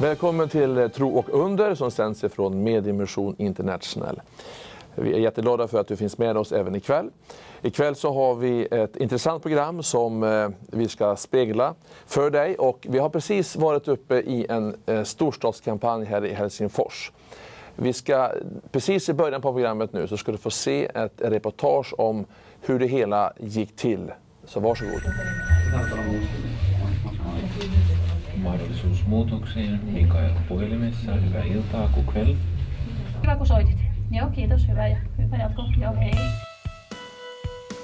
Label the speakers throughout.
Speaker 1: Välkommen till Tro och under som sänds från Mediummission International. Vi är jätteglada för att du finns med oss även ikväll. Ikväll så har vi ett intressant program som vi ska spegla för dig. Och vi har precis varit uppe i en storstadskampanj här i Helsingfors. Vi ska, precis i början på programmet nu så ska du få se ett reportage om hur det hela gick till. Så varsågod.
Speaker 2: Mahdollisuus muutokseen. Mikael puhelimessa. Hyvää iltaa, god kväll.
Speaker 3: Hyvä kun soitit. Joo, kiitos. Hyvä jatko. Joo, hej.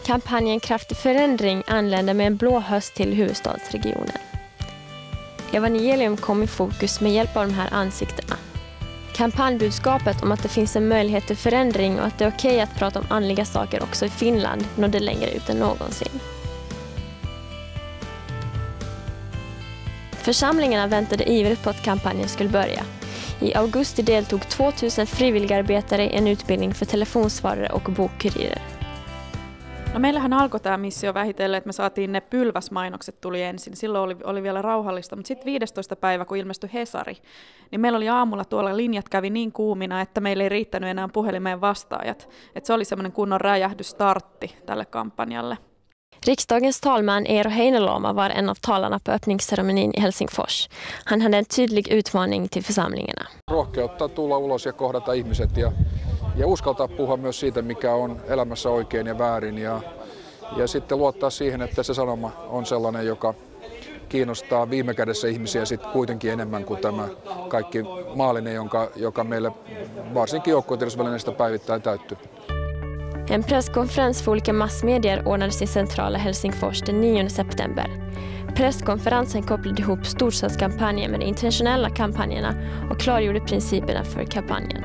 Speaker 4: Kampanjen Kraftig förändring anlände med en blå höst till huvudstadsregionen. Evangelium kom i fokus med hjälp av de här ansiktena. Kampanjbudskapet om att det finns en möjlighet till förändring och att det är okej att prata om andliga saker också i Finland nådde längre ut än någonsin. Församlingarna väntade ivrigt på att kampanjen skulle börja. I augusti deltog 2000 frivilligarbetare i en utbildning för telefonsvarare och bokkurirer.
Speaker 5: No meillähän alkoi tämä missio vähitellen, että me saatiin ne pylväsmainokset tuli ensin. Silloin oli vielä rauhallista, mutta sitten 15. päivä, kun ilmestyi Hesari, niin meillä oli aamulla tuolla linjat kävi niin kuumina, että meillä ei riittänyt enää puhelimeen vastaajat. Että se oli semmoinen kunnon räjähdysstartti tälle kampanjalle.
Speaker 4: Riksdagens talman Eero Heinäluoma var en av talarna på öppningsceremonin i Helsingfors. Han hade en tydlig utmaning till församlingarna.
Speaker 6: Rohkeutta tulla ulos ja kohdata ihmiset ja uskaltaa puhua myös siitä, mikä on elämässä oikein ja väärin. Ja sitten luottaa siihen, että se sanoma on sellainen, joka kiinnostaa viime kädessä ihmisiä sit kuitenkin enemmän kuin tämä kaikki maallinen, joka meille varsinkin joukkuetiedotusvälineistä päivittäin täyttyy.
Speaker 4: En presskonferens för olika massmedier ordnades i centrala Helsingfors den 9 september. Presskonferensen kopplade ihop storstadskampanjen med de internationella kampanjerna och klargjorde principerna för kampanjen.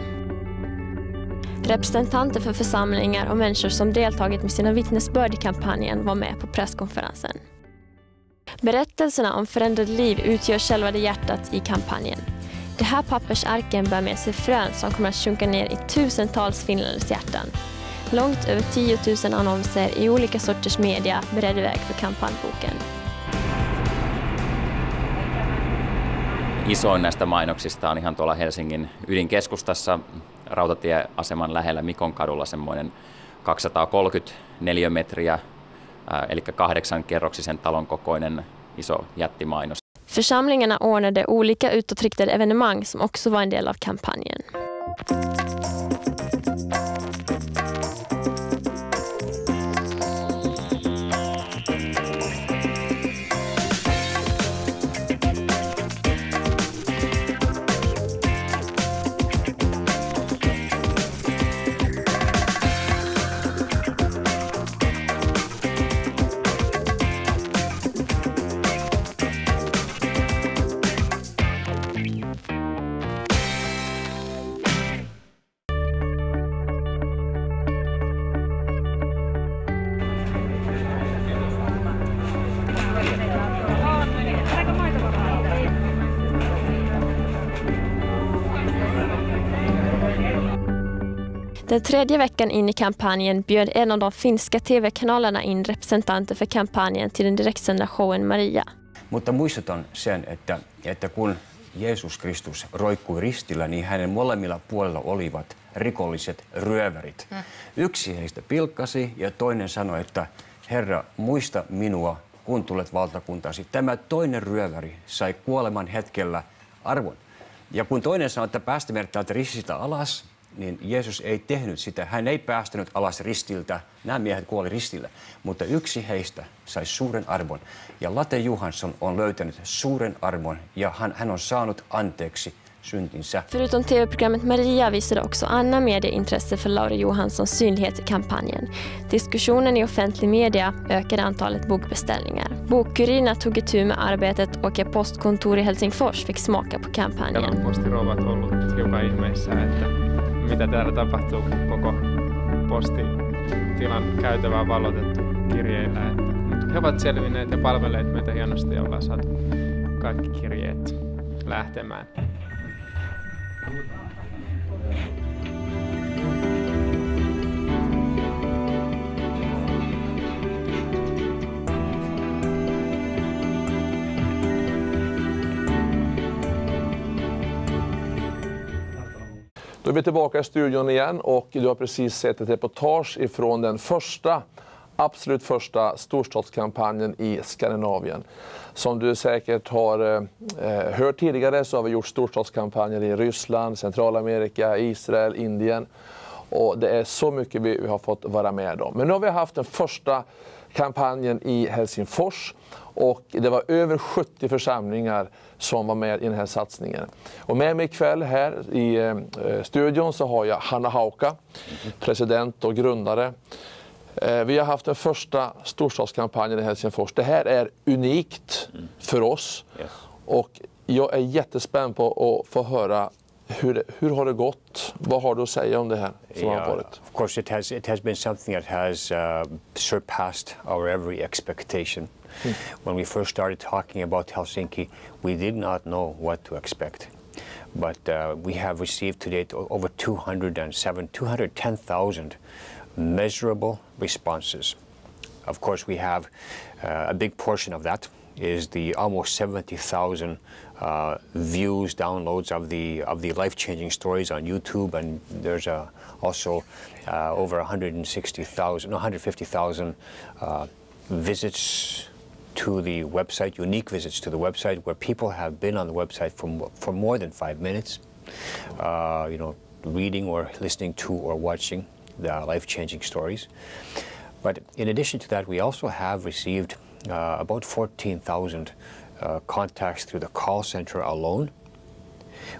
Speaker 4: Representanter för församlingar och människor som deltagit med sina vittnesbörd i kampanjen var med på presskonferensen. Berättelserna om förändrade liv utgör själva det hjärtat i kampanjen. Det här pappersarken bär med sig frön som kommer att sjunka ner i tusentals finländers hjärtan. Långt över 10 000 annonser i olika sorters media beredde väg för kampanjboken.
Speaker 7: Isoin näistä mainoksista on ihan tuolla Helsingin ydinkeskustassa rautatieaseman lähellä Mikonkadulla semmoinen 230 neliömetriä, eli 8-kerroksisen talon kokoinen iso jättimainos.
Speaker 4: Församlingarna ordnade olika utåtriktade evenemang som också var en del av kampanjen. Den tredje veckan in i kampanjen bjöd en av de finska TV-kanalerna in representanter för kampanjen till den direktsända showen Maria.
Speaker 8: Mutta muistutan sen, että kun Jeesus Kristus roikkui ristillä, niin hänen molemmilla puolella olivat rikolliset ryövärit. Yksi heistä pilkkasi ja toinen sanoi, että Herra, muista minua, kun tulet valtakuntasi. Tämä toinen ryöväri sai kuoleman hetkellä arvon. Ja kun toinen sanoi, että päästä meidät täältä rististä alas, niin Jeesus ei tehnyt sitä. Hän ei päästänyt alas ristiltä. Nämä miehet kuoli ristillä. Mutta yksi heistä sai suuren arvon. Ja Latte Johansson on löytänyt suuren arvon ja hän on saanut anteeksi syntinsä.
Speaker 4: Förutom tv-programmet Maria visade också Anna medieintresse för Laura Johanssons synlighet i kampanjen. Diskussionen i offentlig media ökade antalet bokbeställningar. Bokkurirerna tog itu med arbetet och ett postkontor i Helsingfors fick smaka på kampanjen.
Speaker 9: Täällä on postirouvat ollut hiukan ihmeissä, että mitä täällä tapahtuu, koko postitilan käytävää valotettu kirjeillä. He ovat selvinneet ja palvelleet meitä hienosti ja ollaan saatu kaikki kirjeet lähtemään.
Speaker 1: Då är vi tillbaka i studion igen och du har precis sett ett reportage ifrån den absolut första storstadskampanjen i Skandinavien. Som du säkert har hört tidigare så har vi gjort storstadskampanjer i Ryssland, Centralamerika, Israel, Indien. Och det är så mycket vi har fått vara med om. Men nu har vi haft den första kampanjen i Helsingfors och det var över 70 församlingar som var med i den här satsningen. Och med mig ikväll här i studion så har jag Hanna Hauka, president och grundare. Vi har haft den första storstadskampanjen i Helsingfors. Det här är unikt för oss och jag är jättespänd på att få höra hur har det gått? Vad har du att säga om det här som har varit?
Speaker 10: Of course it has been something that has surpassed our every expectation. When we first started talking about Helsinki, we did not know what to expect. But we have received to date over 210,000 measurable responses. Of course, we have a big portion of that is the almost 70,000 views, downloads of the life-changing stories on YouTube, and there's also over 150,000 visits to the website, unique visits to the website, where people have been on the website for more than 5 minutes, reading or listening to or watching the life-changing stories. But in addition to that, we also have received about 14,000 contacts through the call center alone,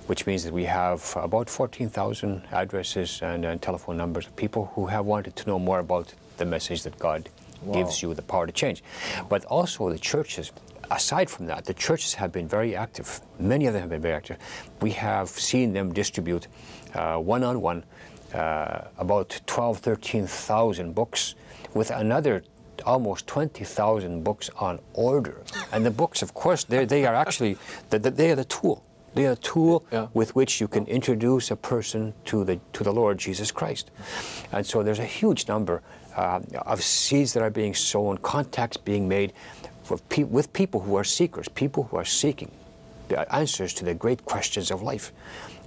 Speaker 10: which means that we have about 14,000 addresses and telephone numbers of people who have wanted to know more about the message that God gives you the power to change. But also the churches, aside from that, the churches have been very active. Many of them have been very active. We have seen them distribute one-on-one about 13,000 books, with another almost 20,000 books on order. And the books, of course, they are actually they are the tool. They are a tool with which you can introduce a person to the Lord Jesus Christ. And so there's a huge number of seeds that are being sown, contacts being made with people who are seekers, people who are seeking the answers to the great questions of life.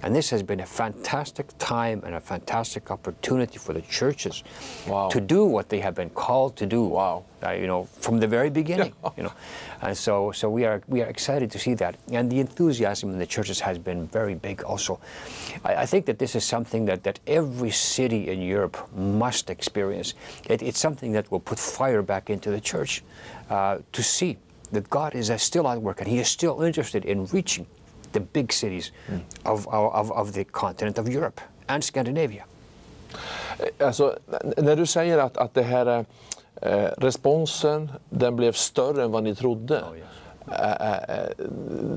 Speaker 10: And this has been a fantastic time and a fantastic opportunity for the churches to do what they have been called to do. From the very beginning. And so we are excited to see that, and the enthusiasm in the churches has been very big. Also, I think that this is something that every city in Europe must experience. It's something that will put fire back into the church to see that God is still at work and He is still interested in reaching the big cities of the continent of Europe and Scandinavia.
Speaker 1: Alltså, när du säger att det här responsen, den blev större än vad ni trodde.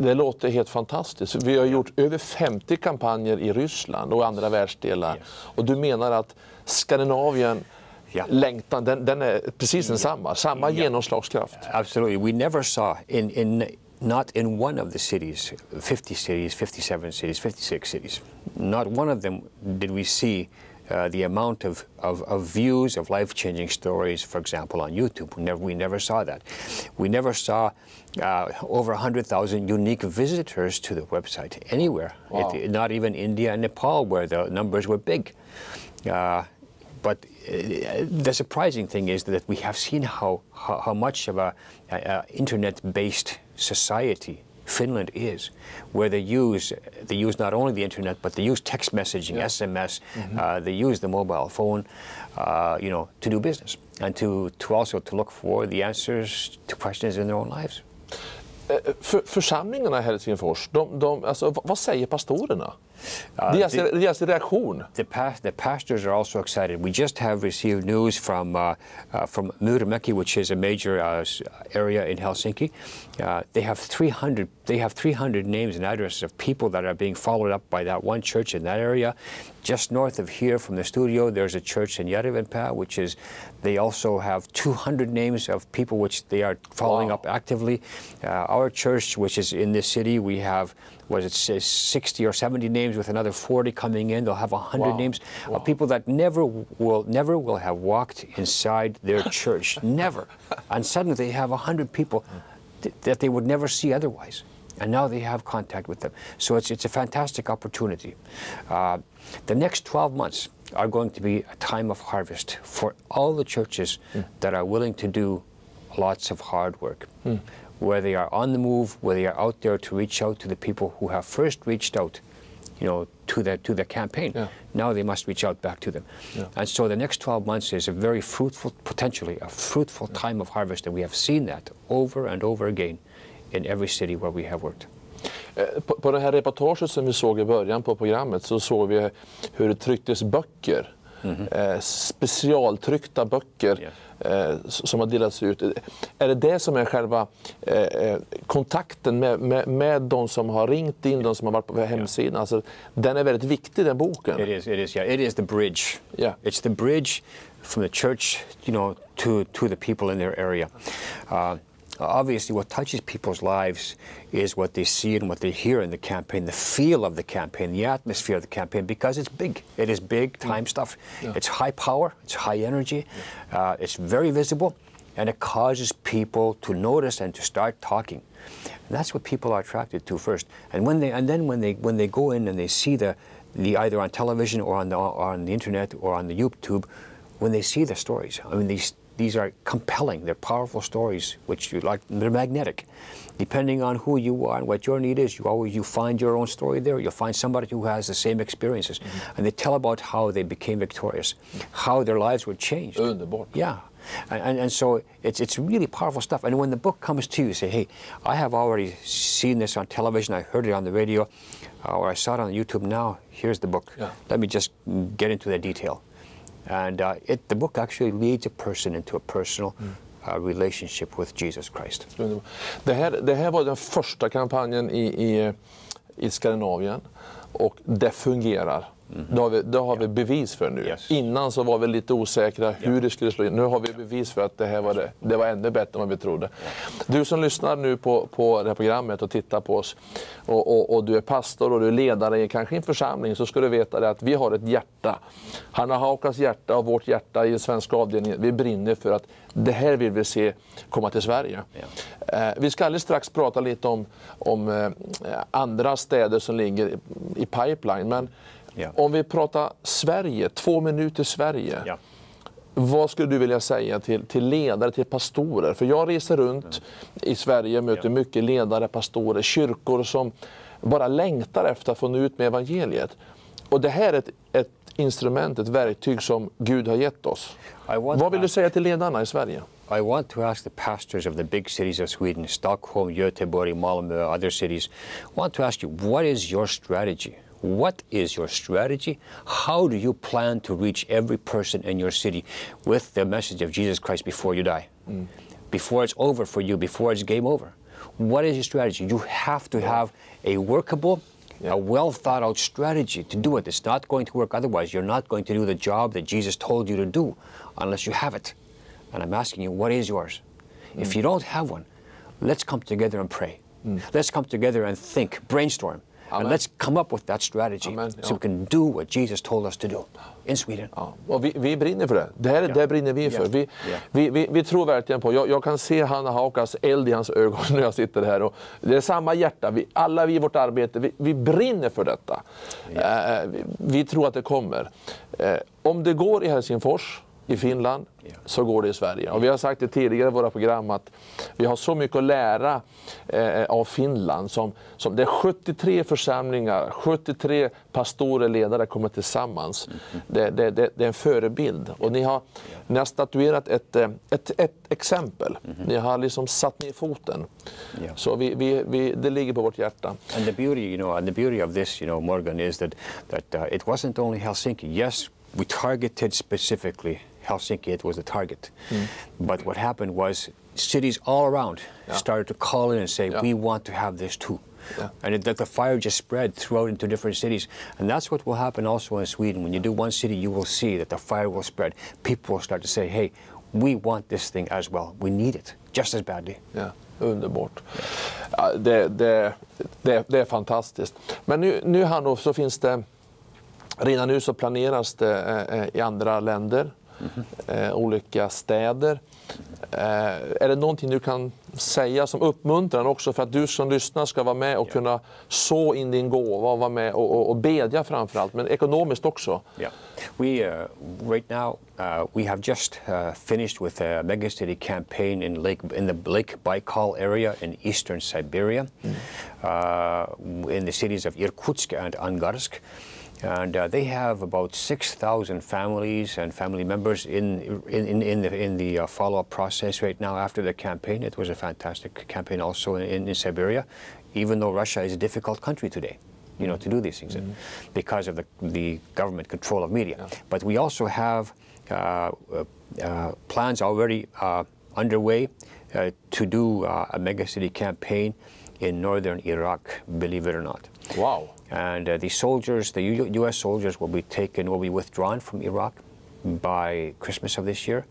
Speaker 1: Det låter helt fantastiskt. Vi har gjort över 50 kampanjer i Ryssland och andra världsdelar. Och du menar att Skandinavien, längtan, den är precis densamma, samma genomslagskraft?
Speaker 10: Absolutely. We never saw not in one of the cities, 50 cities, 57 cities, 56 cities, not one of them did we see the amount of views of life-changing stories, for example, on YouTube. We never saw that. We never saw over 100,000 unique visitors to the website anywhere, not even India and Nepal, where the numbers were big. But the surprising thing is that we have seen how much of a internet-based society Finland is, where they use not only the internet, but they use text messaging, SMS, they use the mobile phone, to do business and to also to look for the answers to questions in their own lives.
Speaker 1: Församlingarna i Helsingfors, alltså, vad säger pastorerna? Deras reaktion?
Speaker 10: The pastors are also excited. We just have received news from Myyrmäki, which is a major area in Helsinki. They have 300 names and addresses of people that are being followed up by that one church in that area. Just north of here from the studio, there's a church in Järvenpää, which is, they also have 200 names of people which they are following up actively. Our church, which is in this city, we have, 60 or 70 names with another 40 coming in. They'll have 100 names of people that never will have walked inside their church, never. And suddenly they have 100 people that they would never see otherwise. And now they have contact with them. So it's a fantastic opportunity. The next 12 months are going to be a time of harvest for all the churches that are willing to do lots of hard work. Where they are on the move, where they are out there to reach out to the people who have first reached out, to the campaign. Now they must reach out back to them. And so the next 12 months is a very fruitful, potentially a fruitful time of harvest, and we have seen that over and over again in every city where we have worked.
Speaker 1: På det här reportaget som vi såg i början på programmet så såg vi hur det trycktes böcker, specialtryckta böcker som har delats ut. Är det som är själva kontakten med de som har ringt in, de som har varit på hemsidan? Alltså, den är väldigt viktig, den boken.
Speaker 10: It is the bridge. It's the bridge from the church, to the people in their area. Obviously, what touches people's lives is what they see and what they hear in the campaign, the feel of the campaign, the atmosphere of the campaign, because it's big. It is big time stuff. It's high power, it's high energy, it's very visible, and it causes people to notice and to start talking. And that's what people are attracted to first. And then when they go in and they see the either on television or on the internet or on the YouTube, when they see the stories, I mean these are compelling, they're powerful stories, which they're magnetic. Depending on who you are and what your need is, you find your own story there. You'll find somebody who has the same experiences. And they tell about how they became victorious, how their lives were changed.
Speaker 1: Underbart.
Speaker 10: Yeah. And so it's really powerful stuff. And when the book comes to you, say, hey, I have already seen this on television, I heard it on the radio, or I saw it on YouTube, now here's the book. Let me just get into the detail. And the book actually leads a person into a personal relationship with Jesus Christ.
Speaker 1: Det här var den första kampanjen i Skandinavien, och det fungerar. Det har vi bevis för nu. Innan så var vi lite osäkra hur det skulle slå in. Nu har vi bevis för att det var ännu bättre än vad vi trodde. Du som lyssnar nu på det här programmet och tittar på oss, och du är pastor och du är ledare i kanske en församling, så ska du veta det att vi har ett hjärta. Hanna Haukas hjärta och vårt hjärta i den svenska avdelningen. Vi brinner för att det här vill vi se komma till Sverige. Vi ska alldeles strax prata lite om andra städer som ligger i pipeline, men om vi pratar Sverige, 2 minuter Sverige. Vad skulle du vilja säga till ledare, till pastorer? För jag reser runt i Sverige och möter mycket ledare, pastorer, kyrkor som bara längtar efter att få nå ut med evangeliet. Och det här är ett instrument, ett verktyg som Gud har gett oss. Vad vill du säga till ledarna i Sverige?
Speaker 10: I want to ask the pastors of the big cities of Sweden, Stockholm, Göteborg, Malmö, other cities, I want to ask you, what is your strategy? What is your strategy? How do you plan to reach every person in your city with the message of Jesus Christ before you die? Before it's over for you, before it's game over. What is your strategy? You have to have a workable, a well thought out strategy to do it. It's not going to work otherwise. You're not going to do the job that Jesus told you to do unless you have it. And I'm asking you, what is yours? If you don't have one, let's come together and pray. Let's come together and think, brainstorm.
Speaker 1: Amen.
Speaker 10: And let's come up with that strategy so we can do what Jesus told us to do in Sweden.
Speaker 1: Och vi brinner för det. Det brinner vi för. Vi tror verkligen på. Jag kan se Hanna Haukas eld i hans ögon när jag sitter här. Och det är samma hjärta. Alla vi i vårt arbete, vi brinner för detta. Vi tror att det kommer. Om det går i Helsingfors, i Finland, så går det i Sverige. Och vi har sagt det tidigare i våra program att vi har så mycket att lära av Finland. Som det är 73 församlingar, 73 pastorer och ledare kommer tillsammans. Det är en förebild. Och ni har statuerat ett exempel. Ni har liksom satt ner foten. Så det ligger på vårt hjärta.
Speaker 10: And the beauty of this, Morgan, is that it wasn't only Helsinki. Yes, we targeted specifically Helsinki, it was the target. But what happened was cities all around started to call in and say, we want to have this too. And the fire just spread throughout into different cities. And that's what will happen also in Sweden. When you do one city, you will see that the fire will spread. People will start to say, hey, we want this thing as well. We need it just as badly.
Speaker 1: Ja, underbart. Ja, det är fantastiskt. Men nu Hanno, så finns det, redan nu så planeras det i andra länder. Olika städer. Är det någonting du kan säga som uppmuntran också för att du som lyssnar ska vara med och kunna så in din gåva och vara med och bedja framförallt, men ekonomiskt också.
Speaker 10: Yeah, we right now we have just finished with a megacity campaign in the Lake Baikal area in eastern Siberia, in the cities of Irkutsk and Angarsk. And they have about 6,000 families and family members in the follow-up process right now after the campaign. It was a fantastic campaign also in Siberia, even though Russia is a difficult country today, you know, to do these things because of the government control of media. Yeah. But we also have plans already underway to do a megacity campaign in northern Iraq, believe it or not.
Speaker 1: Wow.
Speaker 10: And the soldiers, the U.S. soldiers will be withdrawn from Iraq by Christmas of this year.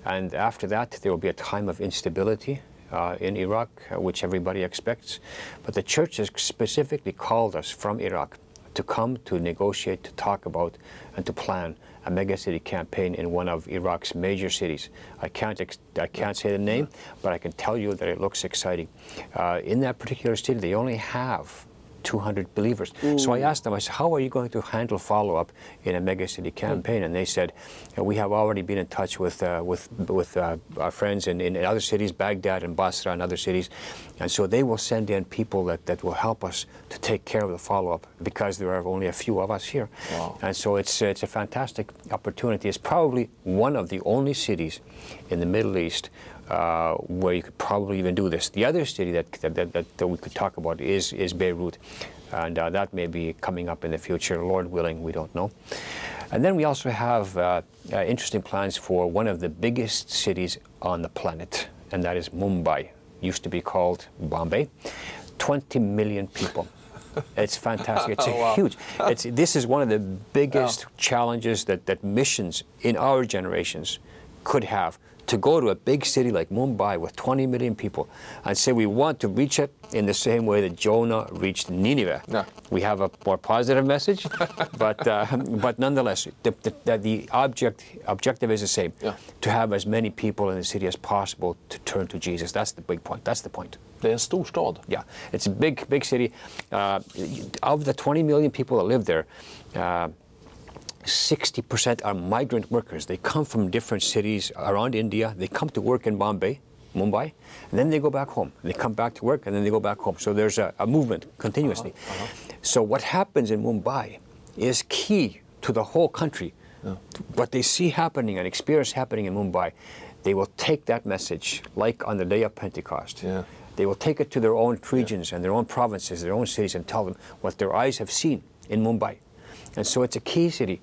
Speaker 10: And after that, there will be a time of instability in Iraq, which everybody expects. But the church has specifically called us from Iraq to come to negotiate, to talk about, and to plan a megacity campaign in one of Iraq's major cities. I can't say the name, but I can tell you that it looks exciting. In that particular city, they only have 200 believers. Ooh. So I asked them, I said, how are you going to handle follow-up in a megacity campaign? And they said, we have already been in touch with our friends in other cities, Baghdad and Basra and other cities. And so they will send in people that will help us to take care of the follow-up because there are only a few of us here. Wow. And so it's a fantastic opportunity. It's probably one of the only cities in the Middle East where you could probably even do this. The other city that we could talk about is Beirut, and that may be coming up in the future, Lord willing, we don't know. And then we also have interesting plans for one of the biggest cities on the planet, and that is Mumbai. Used to be called Bombay. 20 million people. It's fantastic. It's huge. This is one of the biggest challenges that missions in our generations could have. To go to a big city like Mumbai with 20 million people and say we want to reach it in the same way that Jonah reached Nineveh. Yeah. We have a more positive message, but nonetheless, the objective is the same, to have as many people in the city as possible to turn to Jesus. That's the big point. That's the point.
Speaker 1: Det är en stor stad.
Speaker 10: Yeah, it's a big city. Of the 20 million people that live there, 60% are migrant workers. They come from different cities around India. They come to work in Mumbai, and then they go back home. They come back to work, and then they go back home. So there's a movement continuously. So what happens in Mumbai is key to the whole country. What they see happening and experience happening in Mumbai, they will take that message, like on the day of Pentecost. Yeah. They will take it to their own regions and their own provinces, their own cities, and tell them what their eyes have seen in Mumbai. And so it's a key city.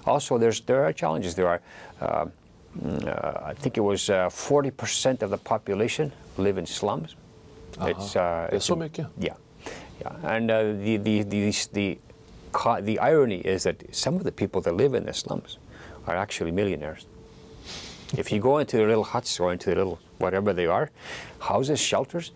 Speaker 10: Also, there are challenges. There are, I think it was 40% of the population live in slums. It's
Speaker 1: so mycket.
Speaker 10: Yeah. And the irony is that some of the people that live in the slums are actually millionaires. If you go into their little huts or into their little whatever they are, houses, shelters,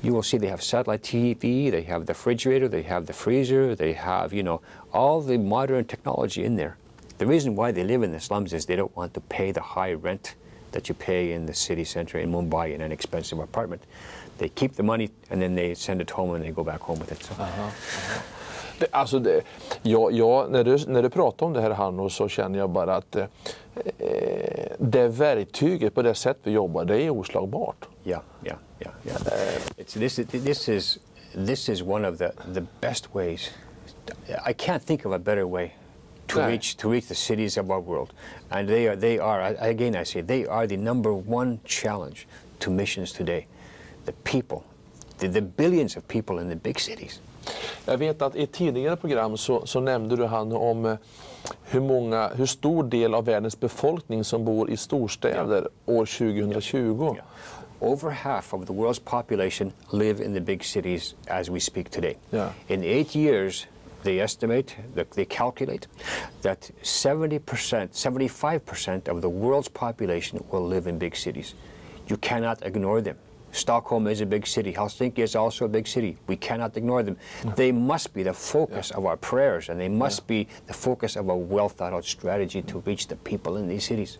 Speaker 10: you will see they have satellite TV, they have the refrigerator, they have the freezer, they have, you know, all the modern technology in there. The reason why they live in the slums is they don't want to pay the high rent that you pay in the city center in Mumbai in an expensive apartment. They keep the money and then they send it home and they go back home with it. So.
Speaker 1: När du pratar om det här, Hanno, så känner jag bara att det verktyget på det sätt vi jobbar, det är oslagbart.
Speaker 10: Yeah. This is one of the best ways. I can't think of a better way to reach the cities of our world, and they are again, I say, they are the #1 challenge to missions today. The people, the billions of people in the big cities.
Speaker 1: Jag vet att i ett tidigare program så nämnde du, han, om hur stor del av världens befolkning som bor i storstäder år 2020.
Speaker 10: Over half of the world's population live in the big cities as we speak today. In 8 years, they calculate that 75% of the world's population will live in big cities. You cannot ignore them. Stockholm is a big city. Helsinki is also a big city. We cannot ignore them. They must be the focus of our prayers, and they must be the focus of a well-thought-out strategy to reach the people in these cities.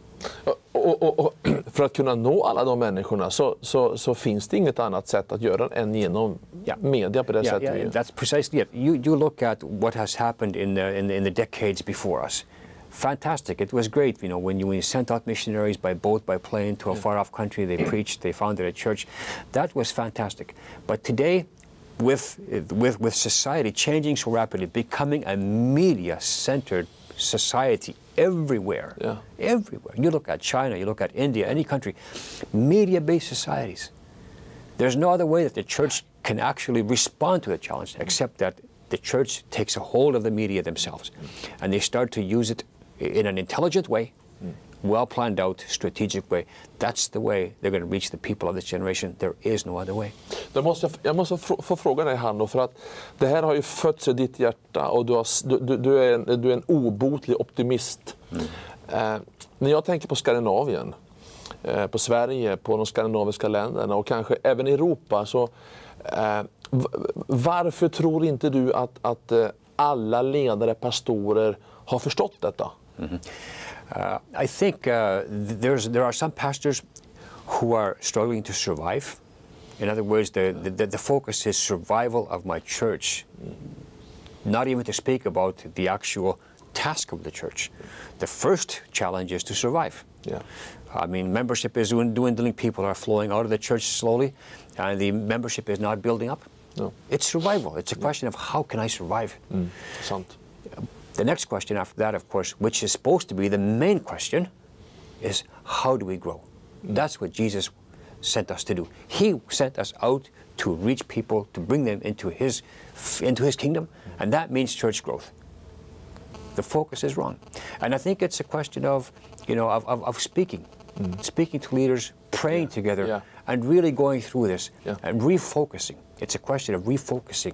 Speaker 1: Och för att kunna nå alla de människorna så finns det inget annat sätt att göra än genom media på det sättet.
Speaker 10: Yeah, that's precisely it. You look at what has happened in the decades before us. Fantastic. It was great, you know, when you sent out missionaries by boat, by plane to a far-off country. They preached, they founded a church. That was fantastic. But today, with society changing so rapidly, becoming a media-centered society everywhere, everywhere. You look at China, you look at India, any country, media-based societies. There's no other way that the church can actually respond to the challenge except that the church takes a hold of the media themselves, and they start to use it in an intelligent way, well planned out, strategic way. That's the way they're going to reach the people of this generation. There is no other way.
Speaker 1: Jag måste få fråga dig, Hanno, för att det här har ju fötts i ditt hjärta och du är en obotlig optimist. När jag tänker på Skandinavien, på Sverige, på de skandinaviska länderna och kanske även Europa, så varför tror inte du att alla ledare, pastorer har förstått detta?
Speaker 10: I think there are some pastors who are struggling to survive. In other words, the focus is survival of my church, not even to speak about the actual task of the church. The first challenge is to survive.
Speaker 1: Yeah.
Speaker 10: I mean, membership is dwindling. People are flowing out of the church slowly, and the membership is not building up.
Speaker 1: No.
Speaker 10: It's survival. It's a question of how can I survive?
Speaker 1: Sant.
Speaker 10: The next question after that, of course, which is supposed to be the main question, is how do we grow? That's what Jesus sent us to do. He sent us out to reach people, to bring them into his kingdom, and that means church growth. The focus is wrong. And I think it's a question of, you know, of speaking to leaders, praying together, and really going through this and refocusing. It's a question of refocusing.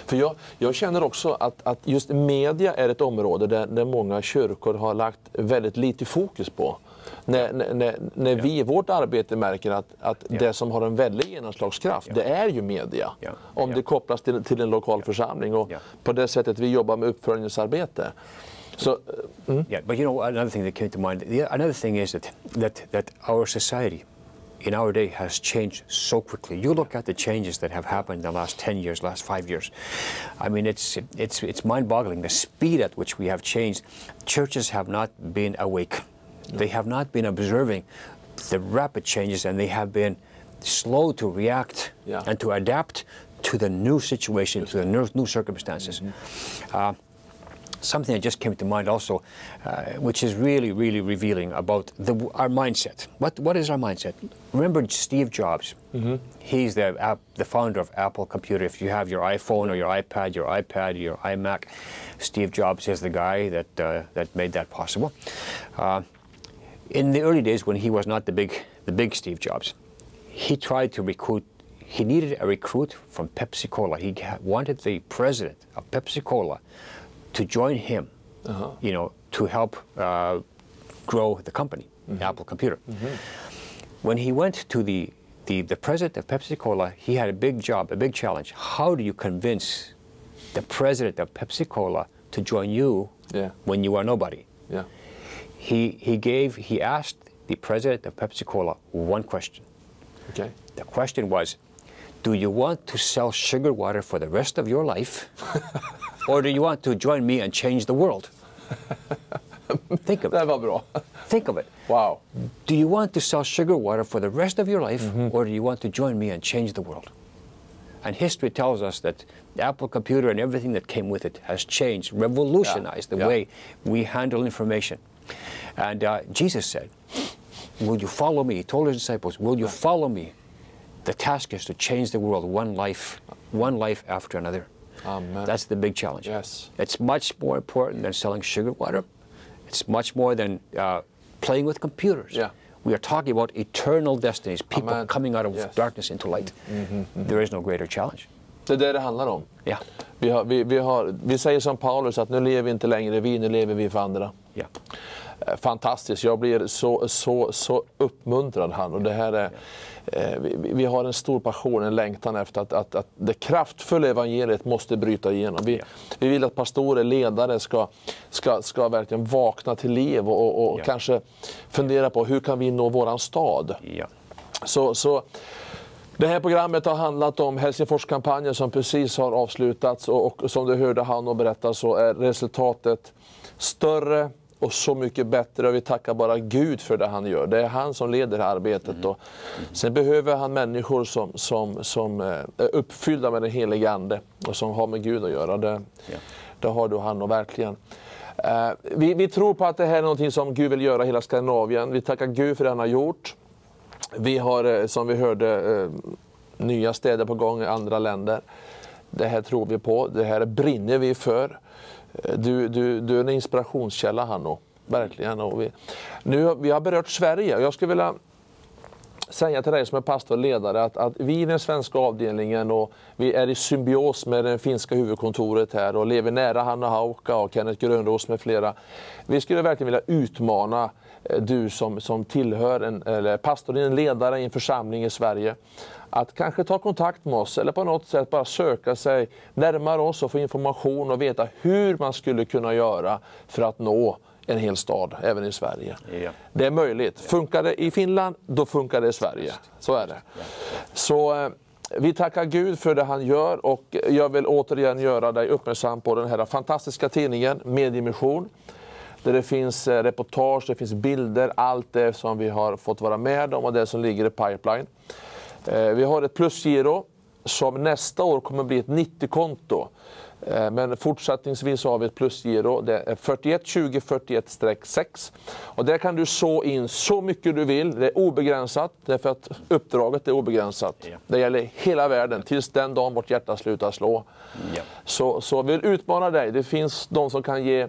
Speaker 1: För jag känner också att just media är ett område där många kyrkor har lagt väldigt lite fokus på. När vi i vårt arbete märker att det som har en väldig genomslagskraft, det är ju media. Om det kopplas till en lokal församling och på det sättet vi jobbar med uppföljningsarbete. So,
Speaker 10: Yeah, but you know, another thing that came to mind, another thing is that our society in our day has changed so quickly. You look at the changes that have happened in the last 10 years, last 5 years. I mean, it's mind-boggling, the speed at which we have changed. Churches have not been awake. They have not been observing the rapid changes, and they have been slow to react and to adapt to the new situation, to the new circumstances. Something that just came to mind also, which is really, really revealing about our mindset. What is our mindset? Remember Steve Jobs? He's the founder of Apple Computer. If you have your iPhone or your iPad, your iMac, Steve Jobs is the guy that made that possible. In the early days, when he was not the big Steve Jobs, he tried to recruit. He needed a recruit from Pepsi-Cola. He wanted the president of Pepsi-Cola to join him, you know, to help grow the company, Apple Computer. When he went to the president of Pepsi-Cola, he had a big job, a big challenge. How do you convince the president of Pepsi-Cola to join you when you are nobody? He asked the president of Pepsi-Cola one question.
Speaker 1: Okay.
Speaker 10: The question was, do you want to sell sugar water for the rest of your life? Or do you want to join me and change the world? Think of it.
Speaker 1: Det var bra.
Speaker 10: Think of it.
Speaker 1: Wow.
Speaker 10: Do you want to sell sugar water for the rest of your life, or do you want to join me and change the world? And history tells us that the Apple Computer and everything that came with it has changed, revolutionized the way we handle information. And Jesus said, will you follow me? He told his disciples, will you follow me? The task is to change the world one life after another.
Speaker 1: Amen.
Speaker 10: That's the big challenge.
Speaker 1: Yes.
Speaker 10: It's much more important than selling sugar water. It's much more than playing with computers.
Speaker 1: Yeah.
Speaker 10: We are talking about eternal destinies, people coming out of darkness into light. There is no greater challenge.
Speaker 1: Det är det handlar om.
Speaker 10: Ja.
Speaker 1: Vi säger som Paulus att nu lever vi inte längre vi, nu lever vi för andra.
Speaker 10: Ja.
Speaker 1: fantastiskt. Jag blir så uppmuntrad han. Och det här är, vi har en stor passion, en längtan efter att det kraftfulla evangeliet måste bryta igenom. Vi vill att pastorer, ledare ska verkligen vakna till liv och kanske fundera på hur kan vi nå våran stad. Så det här programmet har handlat om Helsingforskampanjen som precis har avslutats och som du hörde Hanno berätta så är resultatet större och så mycket bättre och vi tackar bara Gud för det han gör. Det är han som leder arbetet och sen behöver han människor som är uppfyllda med den heliga ande och som har med Gud att göra. Det har du Hanno verkligen. Vi tror på att det här är någonting som Gud vill göra i hela Skandinavien. Vi tackar Gud för det han har gjort. Vi har, som vi hörde, nya städer på gång i andra länder. Det här tror vi på. Det här brinner vi för. Du är en inspirationskälla, Hanno. Verkligen. Och vi har berört Sverige. Jag skulle vilja säga till dig som är pastor och ledare att vi i den svenska avdelningen och vi är i symbios med det finska huvudkontoret här och lever nära Hanna Hauka och Kenneth Grönros med flera. Vi skulle verkligen vilja utmana du som tillhör eller pastor, en ledare i en församling i Sverige att kanske ta kontakt med oss eller på något sätt bara söka sig närmare oss och få information och veta hur man skulle kunna göra för att nå en hel stad, även i Sverige. Det är möjligt. Funkar det i Finland, då funkar det i Sverige. Så är det. Så vi tackar Gud för det han gör och jag vill återigen göra dig uppmärksam på den här fantastiska tidningen Mediemission. Där det finns reportage, det finns bilder, allt det som vi har fått vara med om och det som ligger i pipeline. Vi har ett plusgiro som nästa år kommer bli ett 90-konto. Men fortsättningsvis har vi ett plusgiro. Det är 412041-6. Och där kan du så in så mycket du vill. Det är obegränsat därför att uppdraget är obegränsat. Det gäller hela världen tills den dagen vårt hjärta slutar slå. Så vill utmana dig. Det finns de som kan ge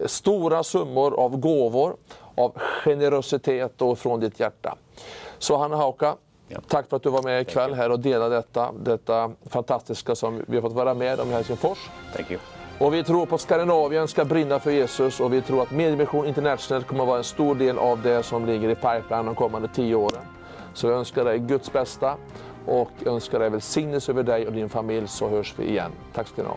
Speaker 1: stora summor av gåvor, av generositet och från ditt hjärta. Så Hanna Hauka, tack för att du var med ikväll här och delade detta fantastiska som vi har fått vara med om i Helsingfors.
Speaker 10: Thank you.
Speaker 1: Och vi tror på att Skandinavien ska brinna för Jesus och vi tror att Mediemission International kommer att vara en stor del av det som ligger i pipeline de kommande 10 åren. Så jag önskar dig Guds bästa och önskar dig välsignelse över dig och din familj så hörs vi igen. Tack ska ni ha.